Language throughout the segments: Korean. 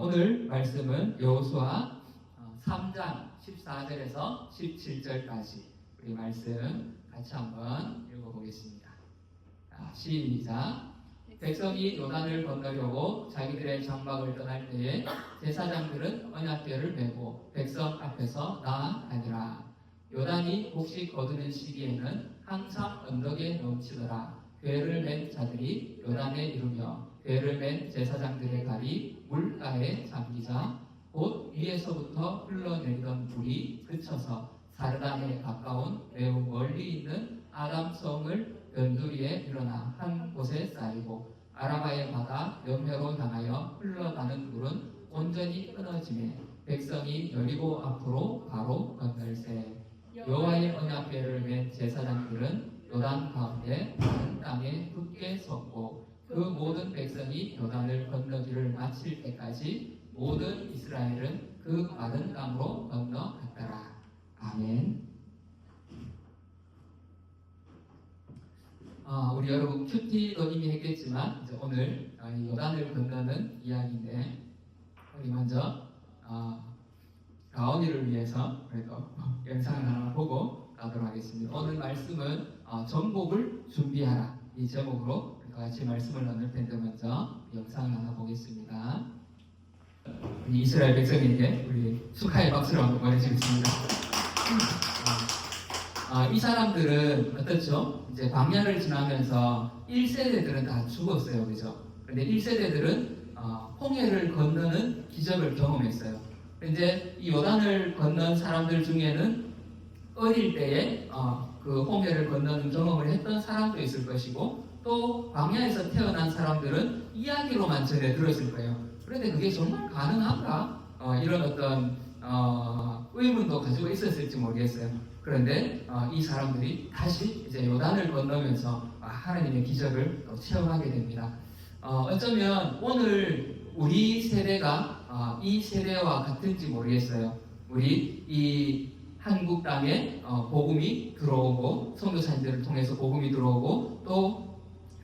오늘 말씀은 여호수아 3장 14절에서 17절까지 우리 말씀 같이 한번 읽어보겠습니다. 시작. 백성이 요단을 건너려고 자기들의 장막을 떠날 때에 제사장들은 언약궤를 메고 백성 앞에서 나아가니라. 요단이 곡식 거두는 시기에는 항상 언덕에 넘치더라. 궤를 맨 자들이 요단에 이르며 궤를 맨 제사장들의 발이 물가에 잠기자 곧 위에서부터 흘러내리던 불이 그쳐서 사르단에 가까운 매우 멀리 있는 아담성을 변두리에 일어나 한 곳에 쌓이고 아라바의 바다 연회로 향하여 흘러가는 물은 온전히 끊어지매 백성이 여리고 앞으로 바로 건널세. 여호와의 언약궤를 맨 제사장들은 요단 가운데 마른 땅에 굳게 섰고 그 모든 백성이 요단을 건너기를 마칠 때까지 모든 이스라엘은 그 마른 땅으로 건너갔더라. 아멘. 우리 여러분 큐티도 이미 했겠지만 이제 오늘 요단을 건너는 이야기인데 우리 먼저 가온이를 위해서 그래도 영상을 하나 보고 가도록 하겠습니다. 오늘 말씀은 정복을 준비하라 이 제목으로 같이 말씀을 나눌 텐데 먼저 영상을 하나 보겠습니다. 우리 이스라엘 백성에게 우리 축하의 박수를 한번 보내주겠습니다. 이 사람들은 어떻죠? 이제 광야를 지나면서 1세대들은 다 죽었어요, 그죠? 근데 1세대들은 홍해를 건너는 기적을 경험했어요. 근데 이 요단을 건넌 사람들 중에는 어릴 때에 그 홍해를 건너는 경험을 했던 사람도 있을 것이고 또 광야에서 태어난 사람들은 이야기로만 전해 들었을 거예요. 그런데 그게 정말 가능한가? 이런 어떤 의문도 가지고 있었을지 모르겠어요. 그런데 이 사람들이 다시 이제 요단을 건너면서 하나님의 기적을 또 체험하게 됩니다. 어쩌면 오늘 우리 세대가 이 세대와 같은지 모르겠어요. 우리 이 한국 땅에 복음이 들어오고 선교사님들을 통해서 복음이 들어오고 또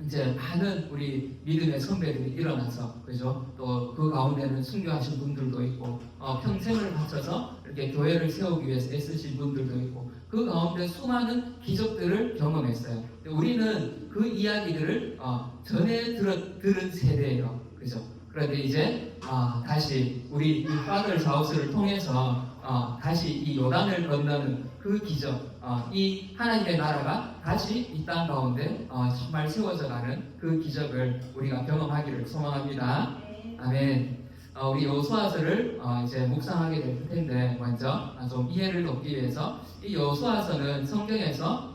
이제 많은 우리 믿음의 선배들이 일어나서 그죠? 또 그 가운데는 순교하신 분들도 있고 평생을 바쳐서 이렇게 교회를 세우기 위해서 애쓰신 분들도 있고 그 가운데 수많은 기적들을 경험했어요. 우리는 그 이야기들을 전에 들은 세대예요, 그죠? 그런데 이제 다시 우리 이 파더 자우스를 통해서 다시 이 요단을 건너는 그 기적, 이 하나님의 나라가 다시 이 땅 가운데 정말 세워져가는 그 기적을 우리가 경험하기를 소망합니다. 아멘. 우리 여호수아서를 이제 묵상하게 될 텐데 먼저 좀 이해를 돕기 위해서 이 여호수아서는 성경에서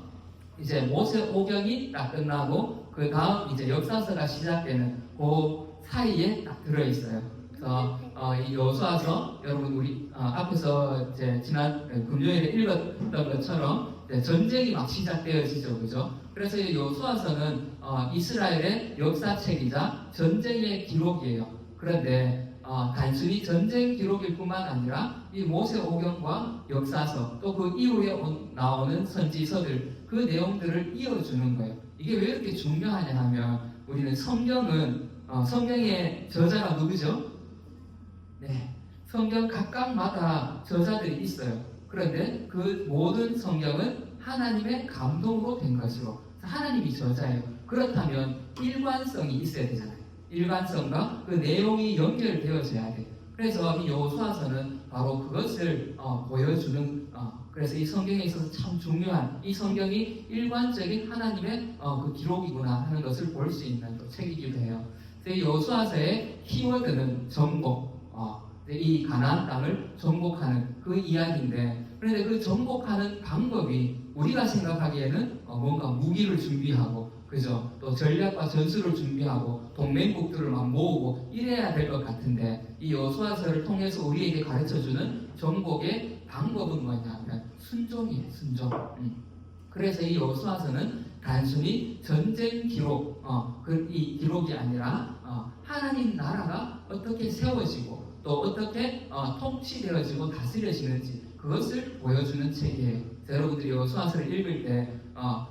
이제 모세 오경이 딱 끝나고 그 다음 이제 역사서가 시작되는 그 사이에 딱 들어 있어요. 그래서 이 여호수아서 여러분 우리 앞에서 이제 지난 금요일에 읽었던 것처럼 전쟁이 막 시작되어지죠, 그죠? 그래서 이 여호수아서는 이스라엘의 역사책이자 전쟁의 기록이에요. 그런데 단순히 전쟁 기록일 뿐만 아니라 이 모세오경과 역사서 또 그 이후에 나오는 선지서들 그 내용들을 이어주는 거예요. 이게 왜 이렇게 중요하냐 하면 우리는 성경은 성경의 저자가 누구죠? 네, 성경 각각마다 저자들이 있어요. 그런데 그 모든 성경은 하나님의 감동으로 된 것으로 하나님이 저자예요. 그렇다면 일관성이 있어야 되잖아요. 일관성과 그 내용이 연결되어져야 돼요. 그래서 이 여호수아서는 바로 그것을 보여주는 그래서 이 성경에 있어서 참 중요한 이 성경이 일관적인 하나님의 그 기록이구나 하는 것을 볼 수 있는 또 책이기도 해요. 이 여호수아서의 키워드는 정복, 이 가나안 땅을 정복하는 그 이야기인데 그런데 그 정복하는 방법이 우리가 생각하기에는 뭔가 무기를 준비하고 그죠? 또 전략과 전술을 준비하고 동맹국들을 막 모으고 이래야 될 것 같은데 이 여호수아서를 통해서 우리에게 가르쳐주는 정복의 방법은 뭐냐면 순종이에요. 순종. 그래서 이 여호수아서는 단순히 전쟁 기록, 이 기록이 아니라 하나님 나라가 어떻게 세워지고 또 어떻게 통치되어지고 다스려지는지 그것을 보여주는 책이에요. 여러분들이 여호수아서를 읽을 때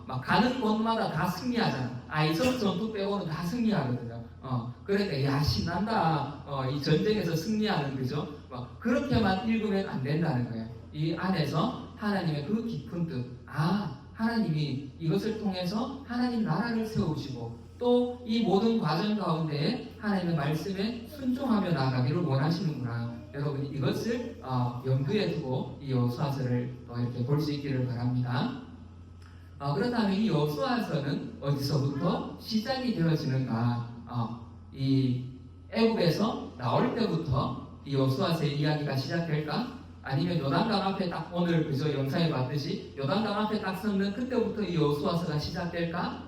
막 가는 곳마다 다 승리하잖아. 아이성 전투 빼고는 다 승리하거든요. 그러니까 야 신난다. 이 전쟁에서 승리하는 거죠. 그렇게만 읽으면 안 된다는 거예요. 이 안에서 하나님의 그 깊은 뜻, 하나님이 이것을 통해서 하나님 나라를 세우시고 또 이 모든 과정 가운데에 하나님의 말씀에 순종하며 나아가기를 원하시는구나. 여러분 이것을 염두에 두고 이 여호수아서를 또 이렇게 볼 수 있기를 바랍니다. 그렇다면 이 여호수아서는 어디서부터 시작이 되어지는가? 이 애굽에서 나올 때부터 이 여호수아서의 이야기가 시작될까? 아니면 요단강 앞에 딱 오늘 그저 영상에 봤듯이 요단강 앞에 딱 섰는 그때부터 이 여호수아서가 시작될까?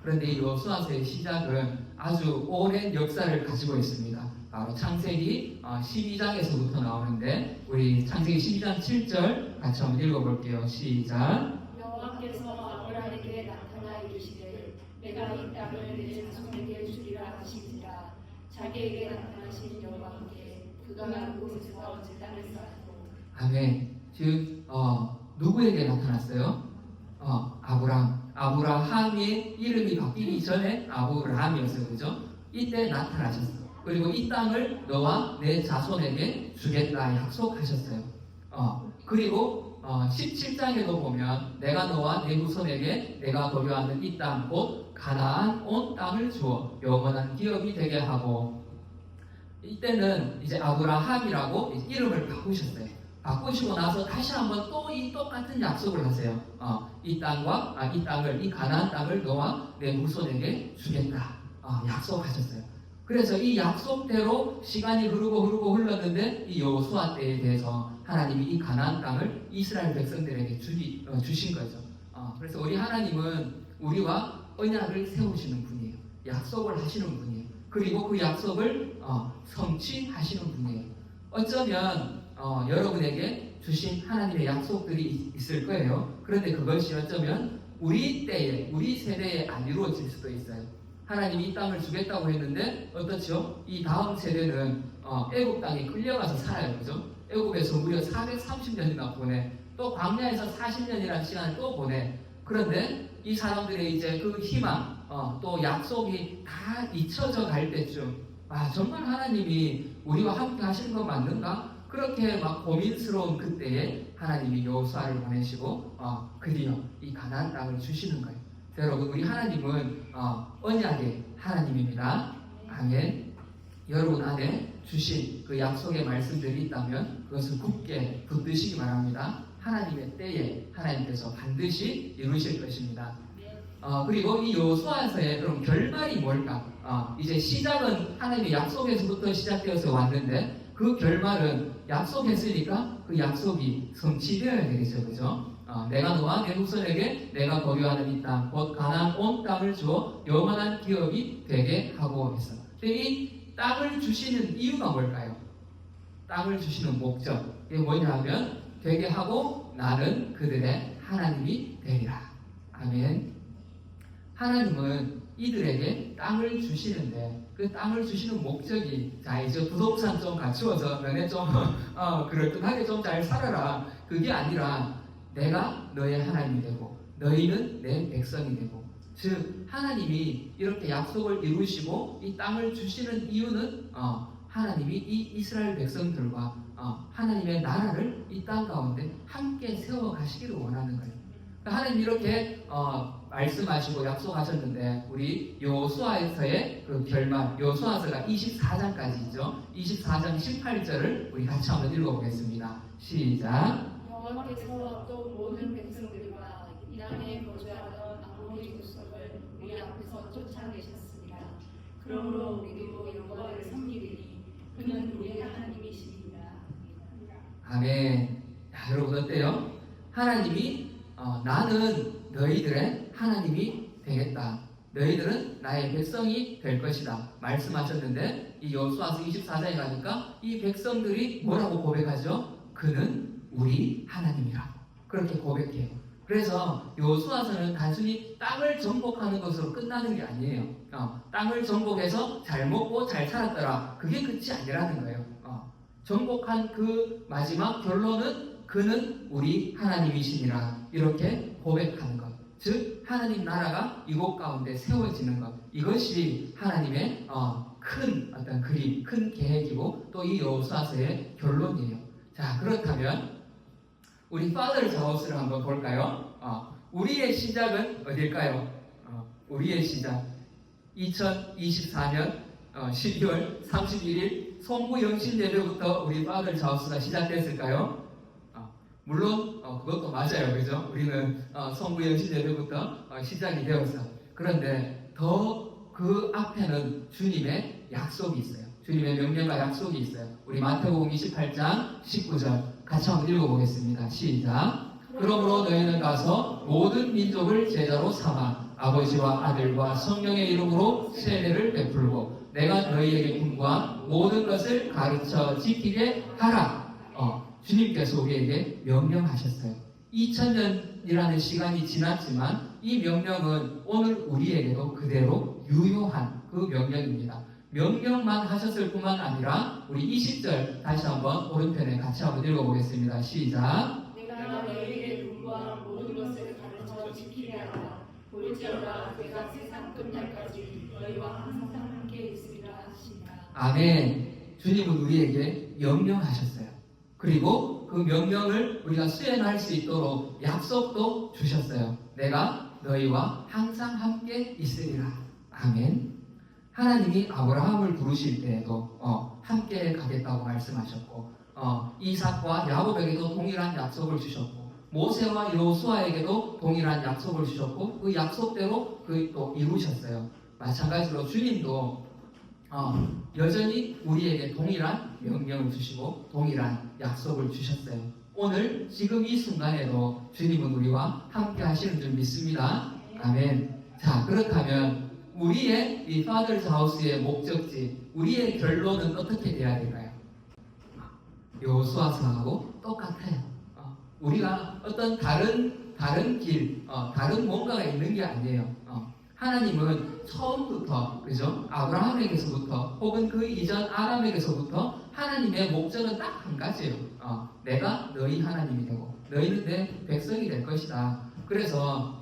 그런데 이 여호수아서의 시작은 아주 오랜 역사를 가지고 있습니다. 바로 창세기 12장에서부터 나오는데 우리 창세기 12장 7절 같이 한번 읽어볼게요. 시작. 여호와께서 아브라함에게 나타나 이르시되 내가 이 땅을 내 자손에게 주리라 하시니라. 자기에게 나타나신 여호와께 그가 그곳에서 제 땅을 쌓았고. 아멘. 즉 누구에게 나타났어요? 아브라함의 이름이 바뀌기 전에 아브라함이었어요. 그죠? 이때 나타나셨어요. 그리고 이 땅을 너와 내 자손에게 주겠다 약속하셨어요. 그리고 17장에도 보면 내가 너와 내 후손에게 내가 거류하는 이 땅 곧 가나안 온 땅을 주어 영원한 기업이 되게 하고, 이때는 이제 아브라함이라고 이름을 바꾸셨어요. 바꾸시고 나서 다시 한번 또 이 똑같은 약속을 하세요. 이 땅과 이 땅을, 이 가나안 땅을 너와 내 후손에게 주겠다. 약속하셨어요. 그래서 이 약속대로 시간이 흐르고 흘렀는데 이 여호수아 때에 대해서 하나님이 이 가나안 땅을 이스라엘 백성들에게 주신 거죠. 그래서 우리 하나님은 우리와 언약을 세우시는 분이에요. 약속을 하시는 분이에요. 그리고 그 약속을 성취하시는 분이에요. 어쩌면 여러분에게 주신 하나님의 약속들이 있을 거예요. 그런데 그것이 어쩌면 우리 때에, 우리 세대에 안 이루어질 수도 있어요. 하나님이 이 땅을 주겠다고 했는데 어떻죠? 이 다음 세대는 애굽 땅에 끌려가서 살아요. 그죠? 애굽에서 무려 430년이나 보내. 또 광야에서 40년이라는 시간을 또 보내. 그런데 이 사람들의 이제 그 희망, 또 약속이 다 잊혀져 갈 때쯤, 정말 하나님이 우리와 함께 하시는 건 맞는가? 그렇게 막 고민스러운 그때에 하나님이 여호수아를 보내시고 드디어 이 가나안 땅을 주시는 거예요. 여러분 우리 하나님은 언약의 하나님입니다. 아멘. 여러분 안에 주신 그 약속의 말씀들이 있다면 그것을 굳게 붙드시기 바랍니다. 하나님의 때에 하나님께서 반드시 이루실 것입니다. 그리고 이 여호수아서의 그럼 결말이 뭘까? 이제 시작은 하나님의 약속에서부터 시작되어서 왔는데 그 결말은 약속했으니까 그 약속이 성취되어야 되겠죠. 그죠? 내가 너와 내 후손에게 내가 거류하는 이 땅, 곧 가나안 온 땅을 주어 영원한 기업이 되게 하고 있어. 이 땅을 주시는 이유가 뭘까요? 땅을 주시는 목적. 이게 뭐냐면 되게 하고 나는 그들의 하나님이 되리라. 아멘. 하나님은 이들에게 땅을 주시는데 그 땅을 주시는 목적이 이제 부동산 좀 갖추어서 너네 좀 그럴듯하게 좀 잘 살아라. 그게 아니라 내가 너의 하나님이 되고 너희는 내 백성이 되고, 즉 하나님이 이렇게 약속을 이루시고 이 땅을 주시는 이유는 하나님이 이 이스라엘 백성들과 하나님의 나라를 이 땅 가운데 함께 세워 가시기를 원하는 거예요. 하나님 이렇게 말씀하시고 약속하셨는데 우리 여호수아서의 그 결말, 여호수아서가 24장까지죠. 24장 18절을 우리 같이 한번 읽어보겠습니다. 시작. 여호와께서 또 모든 백성들과 이 땅에 거주하던 아모리 족속을 우리 앞에서 쫓아내셨습니다. 그러므로 우리도 여호와를 섬기리니 그는 우리의 하나님이시니라. 아멘. 여러분 어때요? 하나님이 나는 너희들의 하나님이 되겠다. 너희들은 나의 백성이 될 것이다. 말씀하셨는데 이 여호수아서 24장에 가니까 이 백성들이 뭐라고 고백하죠? 그는 우리 하나님이라. 그렇게 고백해요. 그래서 여호수아서는 단순히 땅을 정복하는 것으로 끝나는 게 아니에요. 땅을 정복해서 잘 먹고 잘 살았더라. 그게 끝이 아니라는 거예요. 정복한 그 마지막 결론은 그는 우리 하나님이시니라. 이렇게 고백하는 것. 즉 하나님 나라가 이곳 가운데 세워지는 것, 이것이 하나님의 큰 어떤 그림, 큰 계획이고 또 이 여호수아서의 결론이에요. 자, 그렇다면 우리 Father's House를 한번 볼까요? 우리의 시작은 어딜까요? 우리의 시작 2024년 12월 31일 송구 영신 예배부터 우리 Father's House가 시작됐을까요? 물론 그것도 맞아요, 그죠? 우리는 송구 영신 예배부터 시작이 되었어. 그런데 더 그 앞에는 주님의 약속이 있어요. 주님의 명령과 약속이 있어요. 우리 마태복음 28장 19절 같이 한번 읽어보겠습니다. 시작. 그러므로 너희는 가서 모든 민족을 제자로 삼아 아버지와 아들과 성령의 이름으로 세례를 베풀고 내가 너희에게 분부한 모든 것을 가르쳐 지키게 하라. 주님께서 우리에게 명령하셨어요. 2000년이라는 시간이 지났지만 이 명령은 오늘 우리에게도 그대로 유효한 그 명령입니다. 명령만 하셨을 뿐만 아니라 우리 20절 다시 한번 오른편에 같이 한번 읽어보겠습니다. 시작. 내가 너희에게 분부한 모든 것을 가르쳐 지키게 하라. 볼지어다 내가 세상 끝날까지 너희와 항상 함께 있으리라 하시니라. 아멘. 주님은 우리에게 명령하셨어요. 그리고 그 명령을 우리가 수행할 수 있도록 약속도 주셨어요. 내가 너희와 항상 함께 있으리라. 아멘. 하나님이 아브라함을 부르실 때에도 함께 가겠다고 말씀하셨고 이삭과 야곱에게도 동일한 약속을 주셨고 모세와 여호수아에게도 동일한 약속을 주셨고 그 약속대로 또 이루셨어요. 마찬가지로 주님도 여전히 우리에게 동일한 명령을 주시고 동일한 약속을 주셨어요. 오늘 지금 이 순간에도 주님은 우리와 함께 하시는 줄 믿습니다. 아멘. 자, 그렇다면 우리의 이 Father's House의 목적지, 우리의 결론은 어떻게 돼야 될까요? 여호수아서하고 똑같아요. 우리가 어떤 다른 길, 다른 뭔가가 있는 게 아니에요. 하나님은 처음부터, 그죠? 아브라함에게서부터, 혹은 그 이전 아담에게서부터 하나님의 목적은 딱 한 가지예요. 내가 너희 하나님이 되고, 너희는 내 백성이 될 것이다. 그래서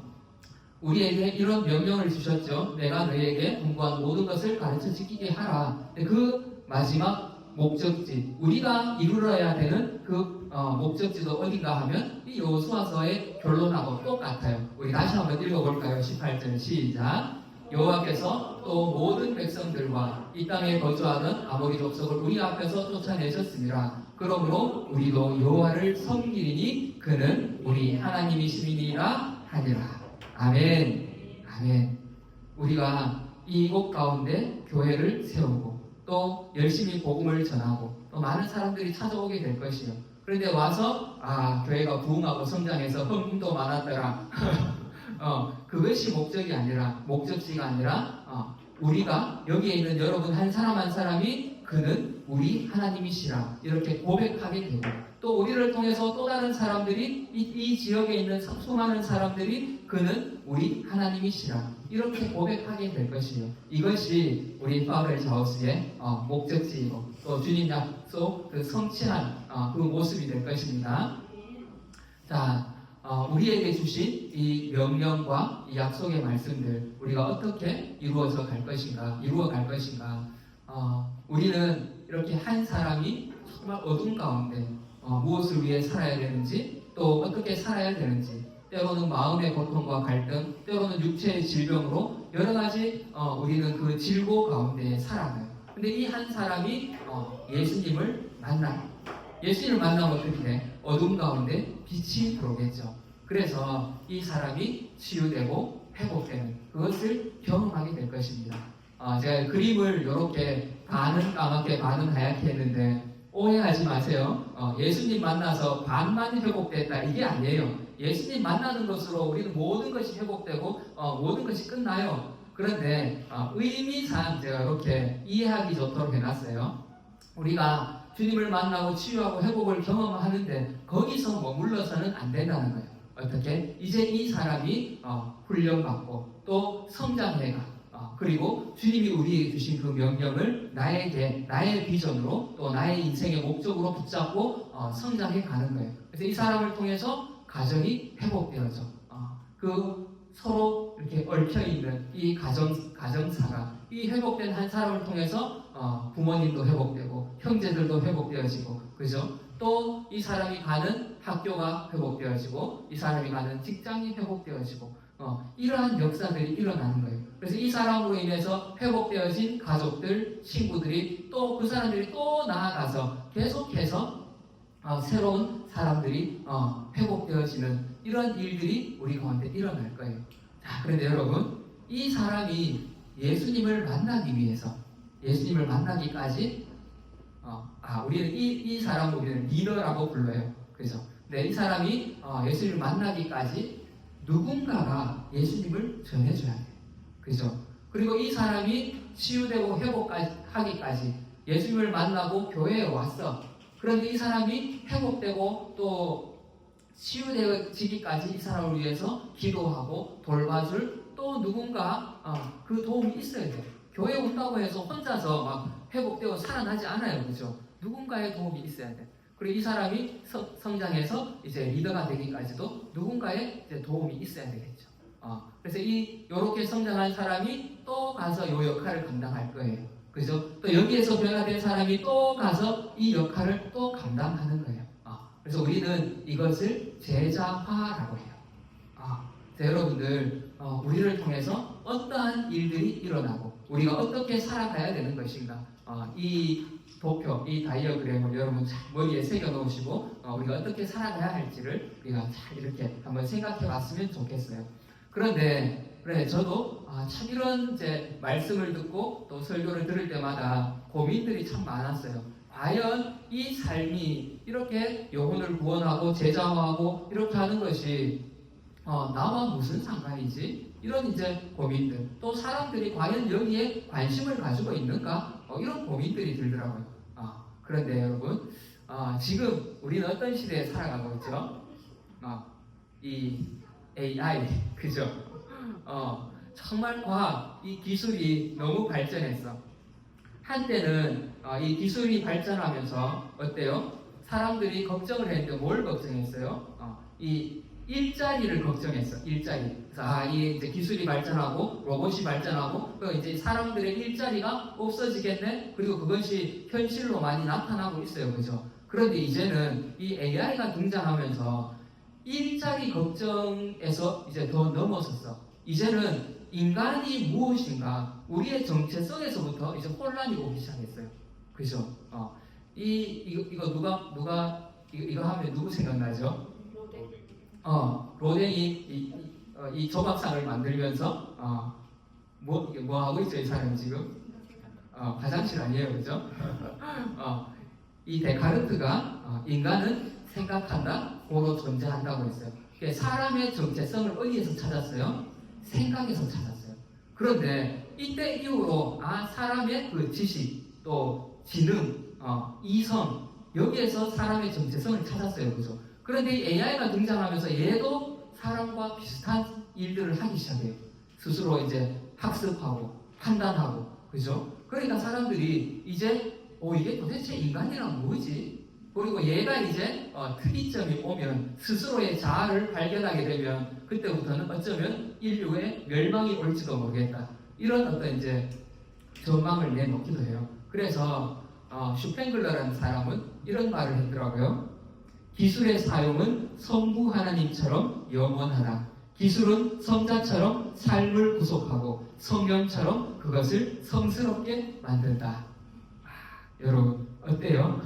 우리에게 이런 명령을 주셨죠. 내가 너희에게 분부한 모든 것을 가르쳐 지키게 하라. 그 마지막 목적지, 우리가 이루어야 되는 그 목적지도 어딘가 하면 이 여호수아서의 결론하고 똑같아요. 우리 다시 한번 읽어볼까요? 18절 시작. 여호와께서 또 모든 백성들과 이 땅에 거주하던 아모리 족속을 우리 앞에서 쫓아내셨습니다. 그러므로 우리도 여호와를 섬기리니 그는 우리 하나님이심이니라 하니라. 아멘. 아멘. 우리가 이곳 가운데 교회를 세우고 또 열심히 복음을 전하고 또 많은 사람들이 찾아오게 될 것이요. 그런데 와서 교회가 부흥하고 성장해서 헌금도 많았더라. 그것이 목적지가 아니라 우리가 여기에 있는 여러분 한 사람 한 사람이 그는 우리 하나님이시라 이렇게 고백하게 되고 또 우리를 통해서 또 다른 사람들이 이 지역에 있는 수많은 사람들이 그는 우리 하나님이시라 이렇게 고백하게 될 것이에요. 이것이 우리 Father's House의 목적지이고 또 주님 약속 그 성취한 그 모습이 될 것입니다. 자, 우리에게 주신 이 명령과 이 약속의 말씀들 우리가 어떻게 이루어 갈 것인가 우리는 이렇게 한 사람이 정말 어둠 가운데 무엇을 위해 살아야 되는지 또 어떻게 살아야 되는지 때로는 마음의 고통과 갈등 때로는 육체의 질병으로 여러 가지 우리는 그 질고 가운데 살아가요. 근데 이 한 사람이 예수님을 만나면 어떻게 돼? 어둠 가운데 빛이 들어오겠죠. 그래서 이 사람이 치유되고 회복되는 그것을 경험하게 될 것입니다. 제가 그림을 이렇게 반은 까맣게 반은 하얗게 했는데 오해하지 마세요. 예수님 만나서 반만 회복됐다 이게 아니에요. 예수님 만나는 것으로 우리는 모든 것이 회복되고 모든 것이 끝나요. 그런데 의미상 제가 이렇게 이해하기 좋도록 해놨어요. 우리가 주님을 만나고 치유하고 회복을 경험하는데 거기서 머물러서는 안 된다는 거예요. 어떻게? 이제 이 사람이 훈련받고 또 성장해가 그리고 주님이 우리에게 주신 그 명령을 나의 비전으로 또 나의 인생의 목적으로 붙잡고 성장해 가는 거예요. 그래서 이 사람을 통해서 가정이 회복되어져 그 서로 이렇게 얽혀 있는 이 가정사가 이 회복된 한 사람을 통해서 부모님도 회복되고 형제들도 회복되어지고 그죠? 또 이 사람이 가는 학교가 회복되어지고 이 사람이 가는 직장이 회복되어지고 이러한 역사들이 일어나는 거예요. 그래서 이 사람으로 인해서 회복되어진 가족들, 친구들이 또 그 사람들이 또 나아가서 계속해서 새로운 사람들이 회복되어지는 이런 일들이 우리 가운데 일어날 거예요. 자, 그런데 여러분, 이 사람이 예수님을 만나기 위해서, 예수님을 만나기까지, 우리는 이 사람을 우리는 리더라고 불러요. 그죠? 네, 이 사람이 예수님을 만나기까지 누군가가 예수님을 전해줘야 돼요. 그죠? 그리고 이 사람이 치유되고 회복하기까지 예수님을 만나고 교회에 왔어. 그런데 이 사람이 회복되고 또 치유되어지기까지 이 사람을 위해서 기도하고 돌봐줄 또 누군가 그 도움이 있어야 돼요. 교회 온다고 해서 혼자서 막 회복되고 살아나지 않아요. 그죠? 누군가의 도움이 있어야 돼요. 그리고 이 사람이 성장해서 이제 리더가 되기까지도 누군가의 이제 도움이 있어야 되겠죠. 그래서 요렇게 성장한 사람이 또 가서 요 역할을 감당할 거예요. 그죠? 또 여기에서 변화된 사람이 또 가서 이 역할을 또 감당하는 거예요. 그래서 우리는 이것을 제자화라고 해요. 자, 여러분들, 우리를 통해서 어떠한 일들이 일어나고 우리가 어떻게 살아가야 되는 것인가? 이 도표, 이 다이어그램을 여러분 잘 머리에 새겨 놓으시고 우리가 어떻게 살아가야 할지를 우리가 잘 이렇게 한번 생각해 봤으면 좋겠어요. 그런데 저도 참 이런 이제 말씀을 듣고 또 설교를 들을 때마다 고민들이 참 많았어요. 과연 이 삶이 이렇게 영혼을 구원하고 제자화하고 이렇게 하는 것이 나와 무슨 상관이지? 이런 이제 고민들. 또 사람들이 과연 여기에 관심을 가지고 있는가? 이런 고민들이 들더라고요. 그런데 여러분, 지금 우리는 어떤 시대에 살아가고 있죠? 이 AI, 그죠? 정말 과학, 이 기술이 너무 발전했어. 한때는 이 기술이 발전하면서 어때요? 사람들이 걱정을 했는데 뭘 걱정했어요? 이 일자리를 걱정했어. 일자리. 그래서 이 이제 기술이 발전하고 로봇이 발전하고 또 이제 사람들의 일자리가 없어지겠네. 그리고 그것이 현실로 많이 나타나고 있어요, 그죠? 그런데 이제는 이 AI가 등장하면서 일자리 걱정에서 이제 더 넘어섰어. 이제는 인간이 무엇인가 우리의 정체성에서부터 이제 혼란이 오기 시작했어요. 그죠? 이거 누가 이거 하면 누구 생각나죠? 로댕이 이 조각상을 만들면서 뭐 하고 있죠, 이 사람이 지금? 화장실 아니에요, 그죠? 이 데카르트가 인간은 생각한다, 고로 존재한다고 했어요. 사람의 정체성을 어디에서 찾았어요? 생각에서 찾았어요. 그런데 이때 이후로 사람의 그 지식, 또 지능, 이성 여기에서 사람의 정체성을 찾았어요, 그죠? 그런데 이 AI가 등장하면서 얘도 사람과 비슷한 일들을 하기 시작해요. 스스로 이제 학습하고 판단하고, 그죠? 그러니까 사람들이 이제 이게 도대체 인간이란 뭐지? 그리고 얘가 이제 특이점이 오면 스스로의 자아를 발견하게 되면 그때부터는 어쩌면 인류의 멸망이 올지도 모르겠다. 이런 어떤 이제 전망을 내놓기도 해요. 그래서 슈팽글러라는 사람은 이런 말을 했더라고요. 기술의 사용은 성부 하나님처럼 영원하다. 기술은 성자처럼 삶을 구속하고 성령처럼 그것을 성스럽게 만든다. 여러분 어때요?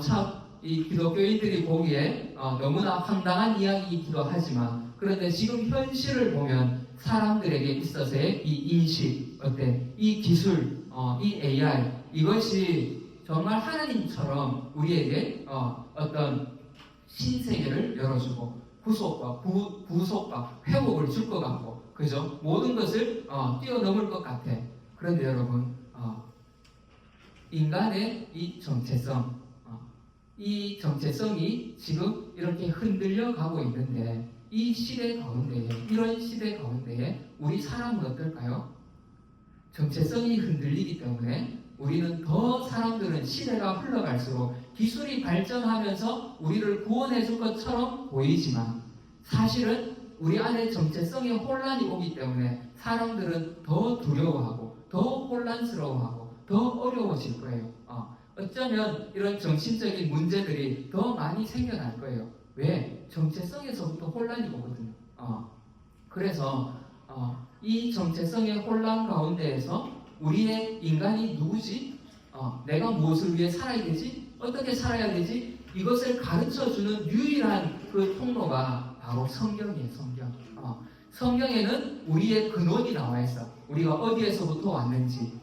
참 이 기독교인들이 보기에 너무나 황당한 이야기이기도 하지만 그런데 지금 현실을 보면 사람들에게 있어서의 이 인식 어때? 이 기술, 이 AI 이것이 정말 하나님처럼 우리에게 어떤 신세계를 열어주고 구속과 구속과 회복을 줄 것 같고 그죠? 모든 것을 뛰어넘을 것 같아. 그런데 여러분 인간의 이 정체성 이 정체성이 지금 이렇게 흔들려 가고 있는데 이 시대 가운데에 이런 시대 가운데에 우리 사람은 어떨까요? 정체성이 흔들리기 때문에 우리는 더 사람들은 시대가 흘러갈수록 기술이 발전하면서 우리를 구원해 줄 것처럼 보이지만 사실은 우리 안에 정체성의 혼란이 오기 때문에 사람들은 더 두려워하고 더 혼란스러워하고 더 어려워질 거예요. 어쩌면 이런 정신적인 문제들이 더 많이 생겨날 거예요. 왜? 정체성에서부터 혼란이 오거든요. 그래서 이 정체성의 혼란 가운데에서 우리의 인간이 누구지? 내가 무엇을 위해 살아야 되지? 어떻게 살아야 되지? 이것을 가르쳐주는 유일한 그 통로가 바로 성경이에요. 성경. 성경에는 우리의 근원이 나와 있어. 우리가 어디에서부터 왔는지.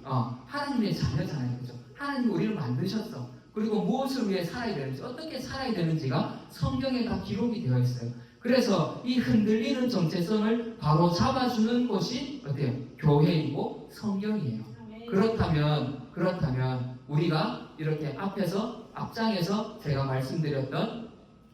하나님의 자녀잖아요. 그죠? 하나님 우리를 만드셨어. 그리고 무엇을 위해 살아야 되는지, 어떻게 살아야 되는지가 성경에 다 기록이 되어 있어요. 그래서 이 흔들리는 정체성을 바로 잡아주는 곳이 어때요? 교회이고 성경이에요. 그렇다면 우리가 이렇게 앞장에서 제가 말씀드렸던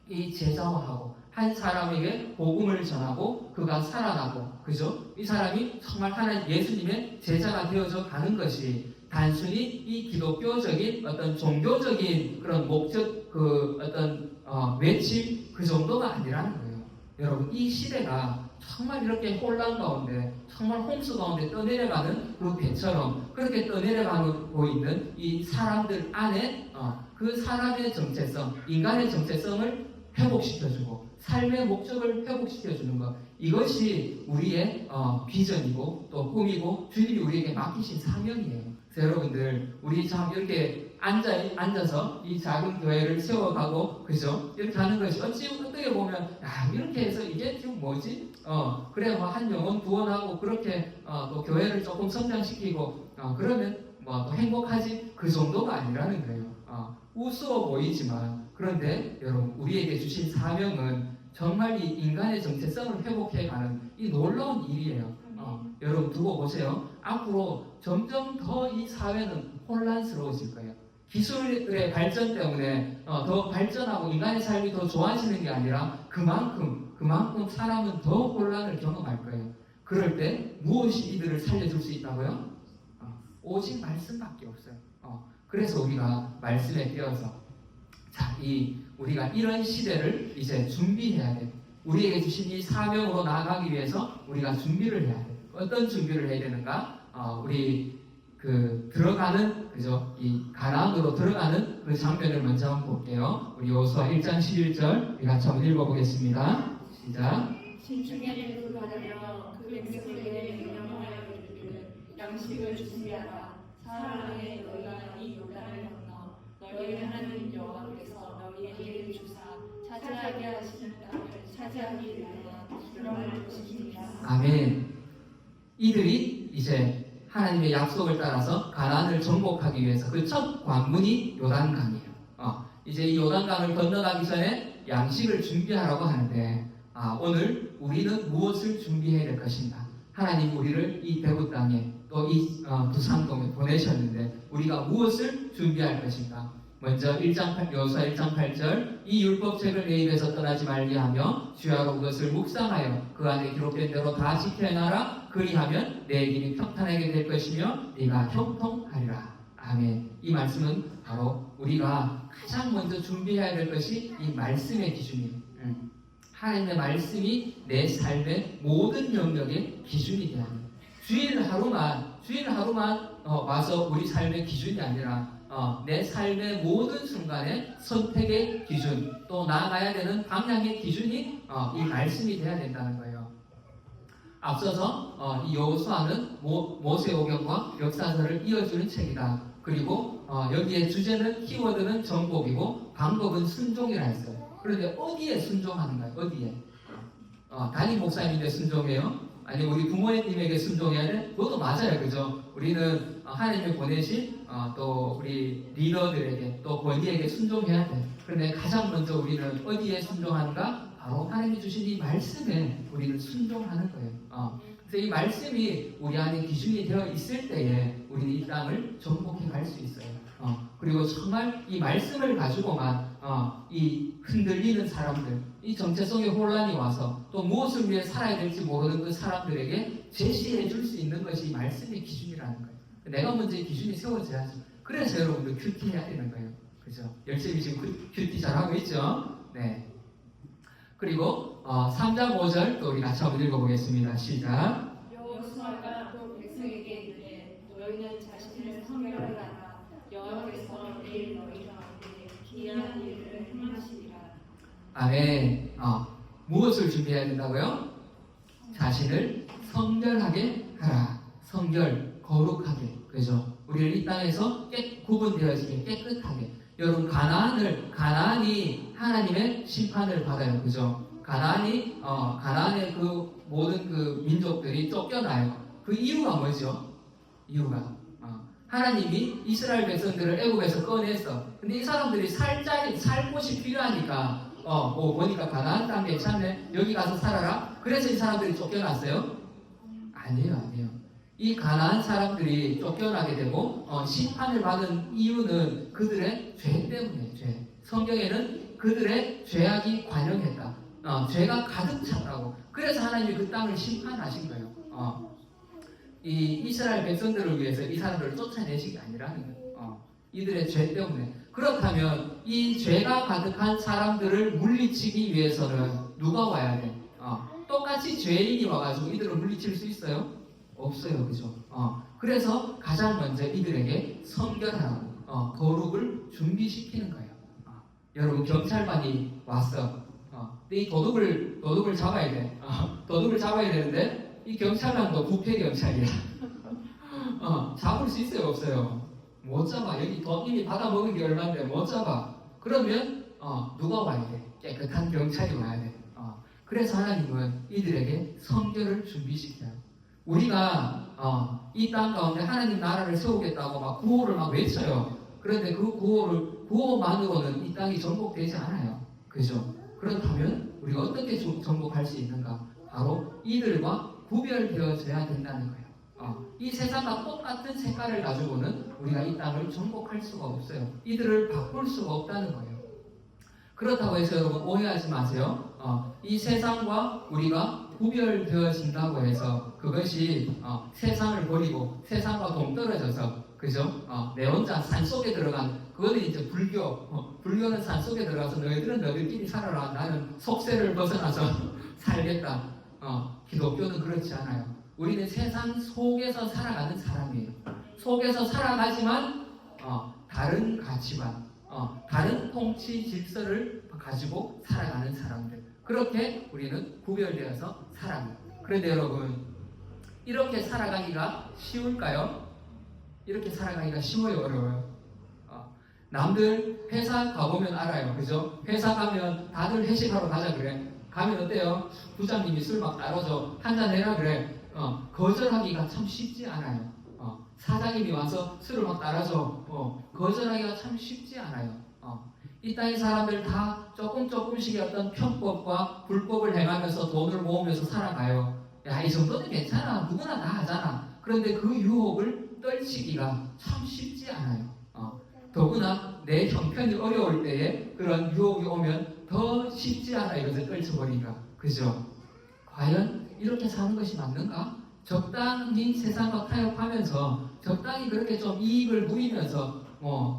이 제자화하고 한 사람에게 복음을 전하고 그가 살아나고, 그죠? 이 사람이 정말 하나님 예수님의 제자가 되어져 가는 것이 단순히 이 기독교적인 어떤 종교적인 그런 목적, 그 어떤 외침 그 정도가 아니라는 거예요. 여러분, 이 시대가 정말 이렇게 혼란 가운데, 정말 홍수 가운데 떠내려가는 그 배처럼 그렇게 떠내려가고 있는 이 사람들 안에 그 사람의 정체성, 인간의 정체성을 회복시켜주고 삶의 목적을 회복시켜주는 것, 이것이 우리의 비전이고 또 꿈이고 주님이 우리에게 맡기신 사명이에요. 그래서 여러분들, 우리 참 이렇게 앉아서 이 작은 교회를 세워가고, 그죠? 이렇게 하는 것이 어떻게 보면 이렇게 해서 이게 지금 뭐지? 그래 뭐 한 영혼 구원하고 그렇게 또 교회를 조금 성장시키고 그러면 뭐 또 행복하지? 그 정도가 아니라는 거예요. 우스워 보이지만, 그런데 여러분, 우리에게 주신 사명은 정말 이 인간의 정체성을 회복해가는 이 놀라운 일이에요. 여러분 두고 보세요. 앞으로 점점 더 이 사회는 혼란스러워질 거예요. 기술의 발전 때문에 더 발전하고 인간의 삶이 더 좋아지는 게 아니라 그만큼 사람은 더 혼란을 경험할 거예요. 그럴 때 무엇이 이들을 살려줄 수 있다고요? 오직 말씀밖에 없어요. 그래서 우리가 말씀에 깨어서 우리가 이런 시대를 이제 준비해야 돼요. 우리에게 주신 이 사명으로 나아가기 위해서 우리가 준비를 해야 돼요. 어떤 준비를 해야 되는가? 우리 들어가는, 그죠? 이 가나안으로 들어가는 그 장면을 먼저 한번 볼게요. 우리 여호수아 1장 11절 우리 같이 한번 읽어보겠습니다. 시작. 신중에 불과하며 그 백성에게 명령하여 이르기를 양식을 준비하라. 사흘 안에 너희가 이 요단을 건너 너희 하나님 여호와께서 너희에게 주사 차지하게 하시는 땅을 차지하기 위하여 그러할 것입니다. 아멘. 이들이 이제 하나님의 약속을 따라서 가나안을 정복하기 위해서 그 첫 관문이 요단강이에요. 이제 이 요단강을 건너가기 전에 양식을 준비하라고 하는데, 오늘 우리는 무엇을 준비해야 될 것인가? 하나님 우리를 이 대구 땅에 또 이 두산동에 보내셨는데 우리가 무엇을 준비할 것인가? 먼저 여호수아 1장 8절 이 율법책을 내 입에서 떠나지 말게 하며 주야로 그것을 묵상하여 그 안에 기록된 대로 다 지켜나라. 그리하면 내 길이 평탄하게 될 것이며 네가 형통하리라. 아멘. 이 말씀은 바로 우리가 가장 먼저 준비해야 될 것이 이 말씀의 기준이에요. 하나님의 말씀이 내 삶의 모든 영역의 기준이 되어야 돼요. 주일 하루만 와서 우리 삶의 기준이 아니라 내 삶의 모든 순간에 선택의 기준, 또 나아가야 되는 방향의 기준이 이 말씀이 되어야 된다는 거예요. 앞서서 이 여호수아는 모세오경과 역사서를 이어주는 책이다. 그리고 여기에 주제는, 키워드는 정복이고 방법은 순종이라 했어요. 그런데 어디에 순종하는가요? 어디에? 담임 목사님에게 순종해요? 아니 우리 부모님에게 순종해야 돼? 그것도 맞아요. 그죠? 우리는 하나님이 보내신 또 우리 리더들에게 또 권위에게 순종해야 돼. 그런데 가장 먼저 우리는 어디에 순종하는가? 바로 하나님이 주신 이 말씀에 우리는 순종하는 거예요. 그래서 이 말씀이 우리 안에 기준이 되어 있을 때에 우리는 이 땅을 정복해 갈 수 있어요. 그리고 정말 이 말씀을 가지고만 이 흔들리는 사람들, 이 정체성의 혼란이 와서 또 무엇을 위해 살아야 될지 모르는 그 사람들에게 제시해 줄 수 있는 것이 이 말씀의 기준이라는 거예요. 내가 먼저 이 기준이 세워져야지. 그래서 여러분들 큐티 해야 되는 거예요. 그죠? 열심히 지금 큐티 잘하고 있죠? 네. 그리고 3장 5절 또 우리 같이 한번 읽어보겠습니다. 시작. 여호수아가 또 백성에게 이르되 너희는 자신을 성결하라 여호와께서 내일 너희 가운데 기이한 일을 행하시리라. 아멘. 무엇을 준비해야 된다고요? 자신을 성결하게 하라. 성결, 거룩하게. 그죠? 우리는 이 땅에서 구분되어지게 깨끗하게. 여러분, 가나안이 하나님의 심판을 받아요. 그죠? 가나안의 그 모든 그 민족들이 쫓겨나요. 그 이유가 뭐죠? 이유가 하나님이 이스라엘 백성들을 애굽에서 꺼냈어. 근데 이 사람들이 살 곳이 필요하니까 보니까 가나안 땅 괜찮네. 여기 가서 살아라. 그래서 이 사람들이 쫓겨났어요? 아니에요. 이 가나안 사람들이 쫓겨나게 되고 심판을 받은 이유는 그들의 죄 때문에. 죄. 성경에는 그들의 죄악이 관영했다. 죄가 가득 찼다고. 그래서 하나님이 그 땅을 심판하신 거예요. 이 이스라엘 백성들을 위해서 이 사람들을 쫓아내신 게 아니라는 거예요. 이들의 죄 때문에. 그렇다면 이 죄가 가득한 사람들을 물리치기 위해서는 누가 와야 돼? 똑같이 죄인이 와가지고 이들을 물리칠 수 있어요? 없어요. 그죠? 그래서 가장 먼저 이들에게 성결하라고 거룩을 준비시키는 거예요. 여러분, 경찰관이 왔어. 근데 이 도둑을 잡아야 돼. 도둑을 잡아야 되는데 이 경찰관도 부패 경찰이야. 잡을 수 있어요, 없어요? 못 잡아. 여기 돈 이미 받아 먹은 게 얼마인데 못 잡아. 그러면 누가 와야 돼? 깨끗한 경찰이 와야 돼. 그래서 하나님은 이들에게 성결을 준비시켜요. 우리가 이 땅 가운데 하나님 나라를 세우겠다고 막 구호를 막 외쳐요. 그런데 그 구호만으로는 이 땅이 정복되지 않아요. 그죠? 그렇다면 우리가 어떻게 정복할 수 있는가? 바로 이들과 구별되어져야 된다는 거예요. 이 세상과 똑같은 색깔을 가지고는 우리가 이 땅을 정복할 수가 없어요. 이들을 바꿀 수가 없다는 거예요. 그렇다고 해서 여러분 오해하지 마세요. 이 세상과 우리가 구별되어진다고 해서 그것이 세상을 버리고 세상과 동떨어져서, 그죠? 내 혼자 산속에 들어간, 그거는 이제 불교는 산속에 들어가서 너희들은 너희들끼리 살아라. 나는 속세를 벗어나서 살겠다. 기독교는 그렇지 않아요. 우리는 세상 속에서 살아가는 사람이에요. 속에서 살아가지만 다른 가치관, 다른 통치 질서를 가지고 살아가는 사람들. 그렇게 우리는 구별되어서 살아갑니다. 그런데 여러분, 이렇게 살아가기가 쉬울까요? 이렇게 살아가기가 쉬워요, 어려워요? 남들 회사 가보면 알아요. 그죠? 회사 가면 다들 회식하러 가자 그래. 가면 어때요? 부장님이 술 막 따라줘. 한잔 해라 그래. 거절하기가 참 쉽지 않아요. 사장님이 와서 술을 막 따라줘. 거절하기가 참 쉽지 않아요. 이 땅의 사람들 다 조금씩의 어떤 편법과 불법을 행하면서 돈을 모으면서 살아가요. 야, 이 정도는 괜찮아. 누구나 다 하잖아. 그런데 그 유혹을 떨치기가 참 쉽지 않아요. 더구나 내 형편이 어려울 때에 그런 유혹이 오면 더 쉽지 않아, 이것을 떨쳐버리기가. 그죠? 과연 이렇게 사는 것이 맞는가? 적당히 세상과 타협하면서 적당히 그렇게 좀 이익을 누리면서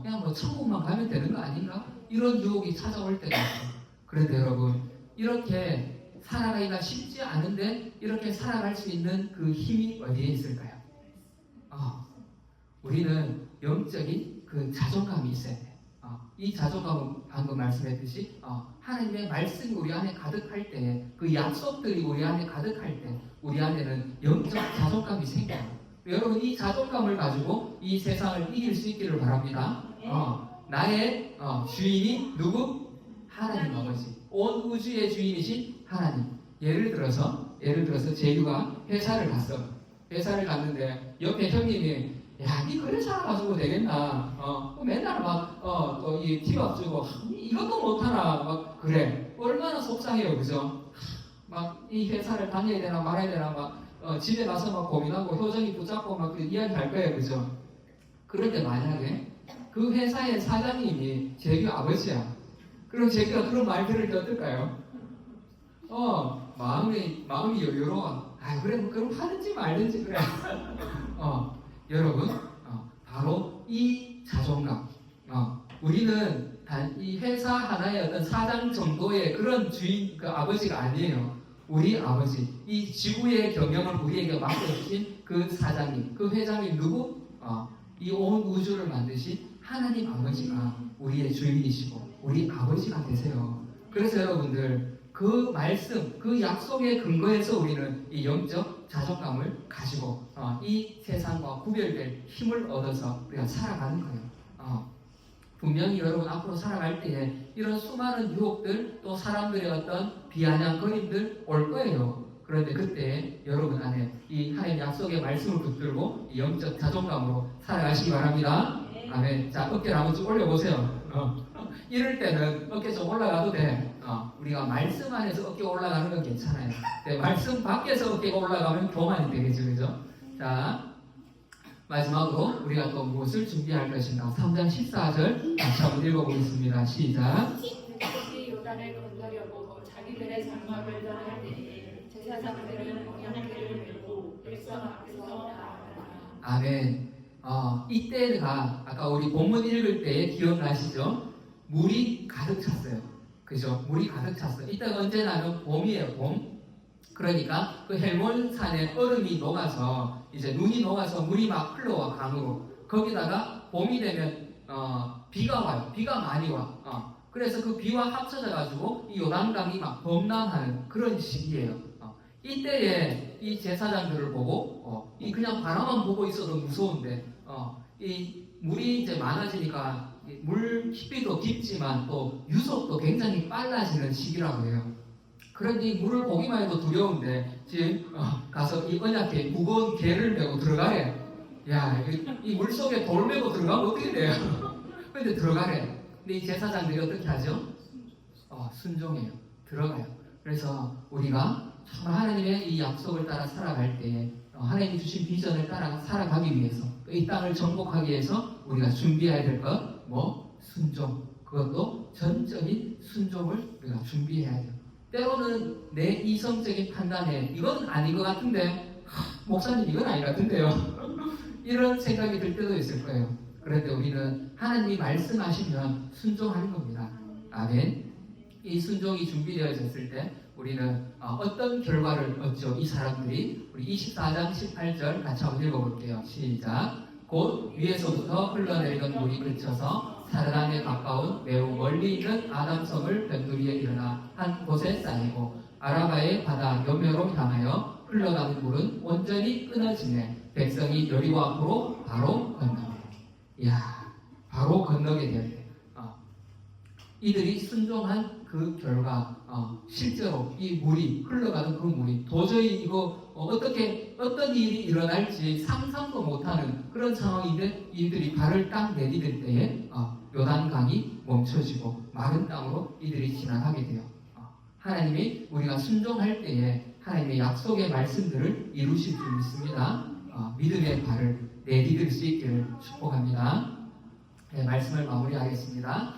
그냥 천국만 가면 되는 거 아닌가? 이런 유혹이 찾아올 때가 있어요. 그런데 여러분, 이렇게 살아가기가 쉽지 않은데 이렇게 살아갈 수 있는 그 힘이 어디에 있을까요? 우리는 영적인 그 자존감이 있어야 돼요. 이 자존감은 방금 말씀했듯이 하나님의 말씀이 우리 안에 가득할 때, 그 약속들이 우리 안에 가득할 때 우리 안에는 영적 자존감이 생겨요. 여러분, 이 자존감을 가지고 이 세상을 이길 수 있기를 바랍니다. 나의 주인이 누구? 하나님 아버지. 온 우주의 주인이신 하나님. 예를 들어서 재규가 회사를 갔어. 회사를 갔는데 옆에 형님이, 야, 니 그래 살아가지고 되겠나? 맨날 이 티밥 주고 이것도 못하나? 막 그래. 얼마나 속상해요, 그죠? 막 이 회사를 다녀야 되나 말아야 되나 막 집에 가서 막 고민하고 효정이 붙잡고 막 그 이야기할 거예요, 그죠? 그런데 만약에 그 회사의 사장님이 재규 아버지야. 그럼 재규가 그런 말 들을 때 어떨까요? 마음이 여유로워. 그래, 뭐 그럼 하든지 말든지 그래. 여러분, 바로 이 자존감. 우리는 이 회사 하나의 어떤 사장 정도의 그런 주인, 그 아버지가 아니에요. 우리 아버지, 이 지구의 경영을 우리에게 맡겨주신 그 사장님, 그 회장님 누구? 이 온 우주를 만드신 하나님 아버지가 우리의 주인이시고 우리 아버지가 되세요. 그래서 여러분들 그 말씀, 그 약속의 근거에서 우리는 이 영적 자존감을 가지고 이 세상과 구별될 힘을 얻어서 우리가 살아가는 거예요. 분명히 여러분 앞으로 살아갈 때에 이런 수많은 유혹들 또 사람들의 어떤 비아냥거림들 올 거예요. 그런데 그때 여러분 안에 이 하나님의 약속의 말씀을 붙들고 이 영적 자존감으로 살아가시기 바랍니다. 아멘. 자, 어깨를 한번 쭉 올려보세요. 이럴 때는 어깨 좀 올라가도 돼. 우리가 말씀 안에서 어깨 올라가는 건 괜찮아요. 근데 말씀 밖에서 어깨가 올라가면 교만이 되겠죠, 그죠? 자, 마지막으로 우리가 또 무엇을 준비할 것인가? 3장 14절 다시 한번 읽어보겠습니다. 시작. 백성이 요단을 건너려고 자기들의 장막을 떠날 때에 제사장들은 언약궤를 메고 백성 앞에서 나아가라. 아멘. 이때가 아까 우리 본문 읽을 때에 기억나시죠? 물이 가득 찼어요. 그죠? 물이 가득 찼어요. 이때가 언제나면 봄이에요, 봄. 그러니까 그 헬몬산에 얼음이 녹아서 이제 눈이 녹아서 물이 막 흘러와 강으로. 거기다가 봄이 되면 비가 와요. 비가 많이 와. 그래서 그 비와 합쳐져 가지고 이 요단강이 막 범람하는 그런 시기예요. 이때에 이 제사장들을 보고 이 그냥 바라만 보고 있어도 무서운데 이 물이 이제 많아지니까 물 깊이도 깊지만 또 유속도 굉장히 빨라지는 시기라고 해요. 그런데 이 물을 보기만 해도 두려운데 지금 가서 이 언약궤 무거운 개를 메고 들어가래. 야, 이 물 속에 돌 메고 들어가면 어떻게 돼요? 근데 들어가래. 근데 이 제사장들이 어떻게 하죠? 순종해요. 들어가요. 그래서 우리가 정말 하나님의 이 약속을 따라 살아갈 때에 하나님이 주신 비전을 따라 살아가기 위해서 이 땅을 정복하기 위해서 우리가 준비해야 될 것, 순종. 그것도 전적인 순종을 우리가 준비해야 돼요. 때로는 내 이성적인 판단에 이건 아닌 것 같은데 목사님 이건 아닌 것 같은데요. 이런 생각이 들 때도 있을 거예요. 그런데 우리는 하나님이 말씀하시면 순종하는 겁니다. 아멘. 이 순종이 준비되어졌을 때 우리는 어떤 결과를 얻죠? 이 사람들이 우리 24장 18절 같이 한번 읽어볼게요. 시작. 곧 위에서부터 흘러내리던 물이 그쳐서 사르단에 가까운 매우 멀리 있는 아담섬을 변두리에 일어나 한 곳에 쌓이고 아라바의 바다 요매로 향하여 흘러가는 물은 온전히 끊어지네. 백성이 여리고 앞으로 바로 건너게. 이야, 바로 건너게 될 때. 이들이 순종한 그 결과 실제로 이 물이 흘러가는 그 물이 도저히 이거 어떤 일이 일어날지 상상도 못하는 그런 상황인데 이들이 발을 딱 내디딜 때에 요단강이 멈춰지고 마른 땅으로 이들이 지나가게 돼요. 하나님이 우리가 순종할 때에 하나님의 약속의 말씀들을 이루실 수 있습니다. 믿음의 발을 내디딜 수 있기를 축복합니다. 네, 말씀을 마무리하겠습니다.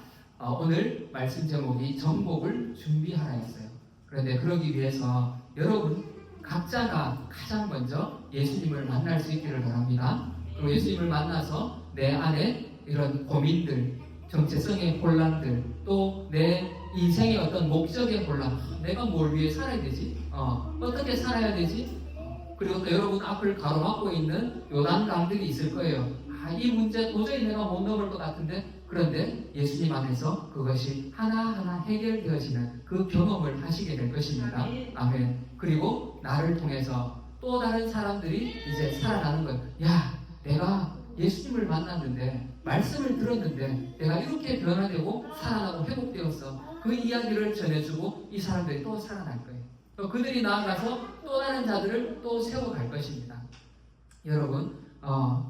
오늘 말씀 제목이 정복을 준비하라였어요. 그런데 그러기 위해서 여러분 각자가 가장 먼저 예수님을 만날 수 있기를 바랍니다. 그리고 예수님을 만나서 내 안에 이런 고민들, 정체성의 혼란들, 또 내 인생의 어떤 목적의 혼란, 내가 뭘 위해 살아야 되지? 어떻게 살아야 되지? 그리고 또 여러분 앞을 가로막고 있는 요단강들이 있을 거예요. 이 문제 도저히 내가 못 넘을 것 같은데 그런데 예수님 안에서 그것이 하나하나 해결되어지는 그 경험을 하시게 될 것입니다. 아멘. 그리고 나를 통해서 또 다른 사람들이 이제 살아나는 거예요. 야, 내가 예수님을 만났는데 말씀을 들었는데 내가 이렇게 변화되고 살아나고 회복되었어. 그 이야기를 전해주고 이 사람들이 또 살아날 거예요. 또 그들이 나아가서 또 다른 자들을 또 세워갈 것입니다. 여러분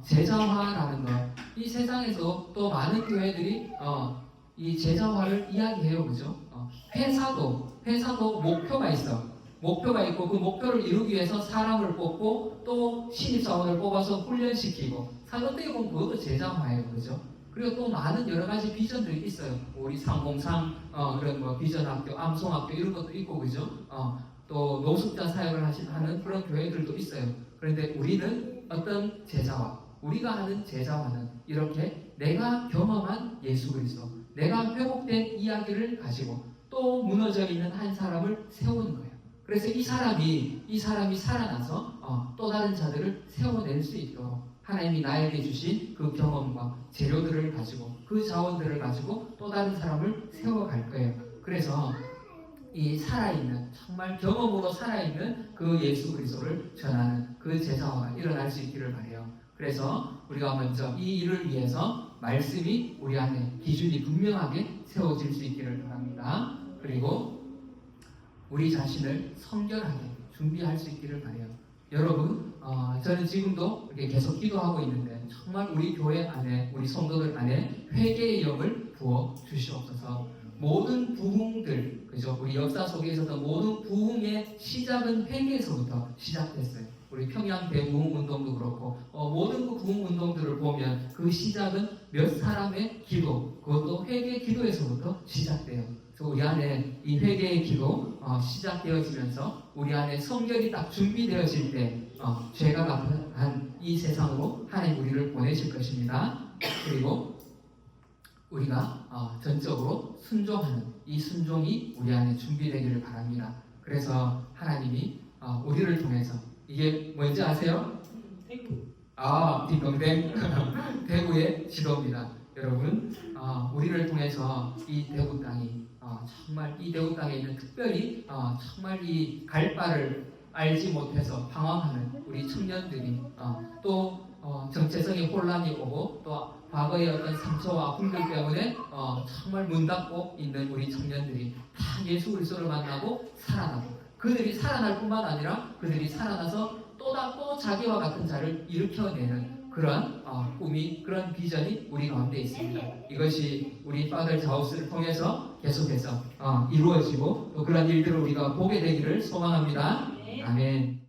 제자화라는 것, 이 세상에서 또 많은 교회들이 이 제자화를 이야기해요, 그죠? 회사도 목표가 있어. 목표가 있고 그 목표를 이루기 위해서 사람을 뽑고 또 신입사원을 뽑아서 훈련시키고 어떻게 보면 그것도 제자화예요, 그죠? 그리고 또 많은 여러 가지 비전들이 있어요. 우리 303 이런 비전학교, 암송학교 이런 것도 있고, 그죠? 또 노숙자 사역을 하는 그런 교회들도 있어요. 그런데 우리는 어떤 제자화, 우리가 하는 제자화는 이렇게 내가 경험한 예수 그리스도, 내가 회복된 이야기를 가지고 또 무너져 있는 한 사람을 세우는 거예요. 그래서 이 사람이 살아나서 또 다른 자들을 세워낼 수 있도록 하나님이 나에게 주신 그 경험과 재료들을 가지고 그 자원들을 가지고 또 다른 사람을 세워갈 거예요. 그래서 이 살아있는 정말 경험으로 살아있는 그 예수 그리스도를 전하는 그 제사화가 일어날 수 있기를 바라요. 그래서 우리가 먼저 이 일을 위해서 말씀이 우리 안에 기준이 분명하게 세워질 수 있기를 바랍니다. 그리고 우리 자신을 성결하게 준비할 수 있기를 바라요. 여러분, 저는 지금도 이렇게 계속 기도하고 있는데 정말 우리 교회 안에, 우리 성도들 안에 회개의 영을 부어 주시옵소서. 모든 부흥들, 그죠? 우리 역사 속에 있었던 모든 부흥의 시작은 회개에서부터 시작됐어요. 우리 평양 대부흥 운동도 그렇고 모든 그 부흥 운동들을 보면 그 시작은 몇 사람의 기도, 그것도 회개 기도에서부터 시작돼요. 그래서 우리 안에 이 회개의 기도 시작되어지면서 우리 안에 성결이 딱 준비되어질 때 죄가 가득한 이 세상으로 하나님 우리를 보내실 것입니다. 그리고 우리가 전적으로 순종하는 이 순종이 우리 안에 준비되기를 바랍니다. 그래서 하나님이 우리를 통해서 이게 뭔지 아세요? 대구. 딩동댕. 대구의 지도입니다. 여러분, 우리를 통해서 이 대구 땅이 정말 이 대구 땅에 있는 특별히 정말 이 갈 바를 알지 못해서 방황하는 우리 청년들이 또 정체성의 혼란이 오고 또 과거의 어떤 상처와 아픔들 때문에 정말 문 닫고 있는 우리 청년들이 다 예수 그리스도를 만나고 살아나고 그들이 살아날 뿐만 아니라 그들이 살아나서 또 자기와 같은 자를 일으켜내는 그런 꿈이, 그런 비전이 우리 가운데 있습니다. 이것이 우리 파더 자우스를 통해서 계속해서 이루어지고 또 그런 일들을 우리가 보게 되기를 소망합니다. 아멘.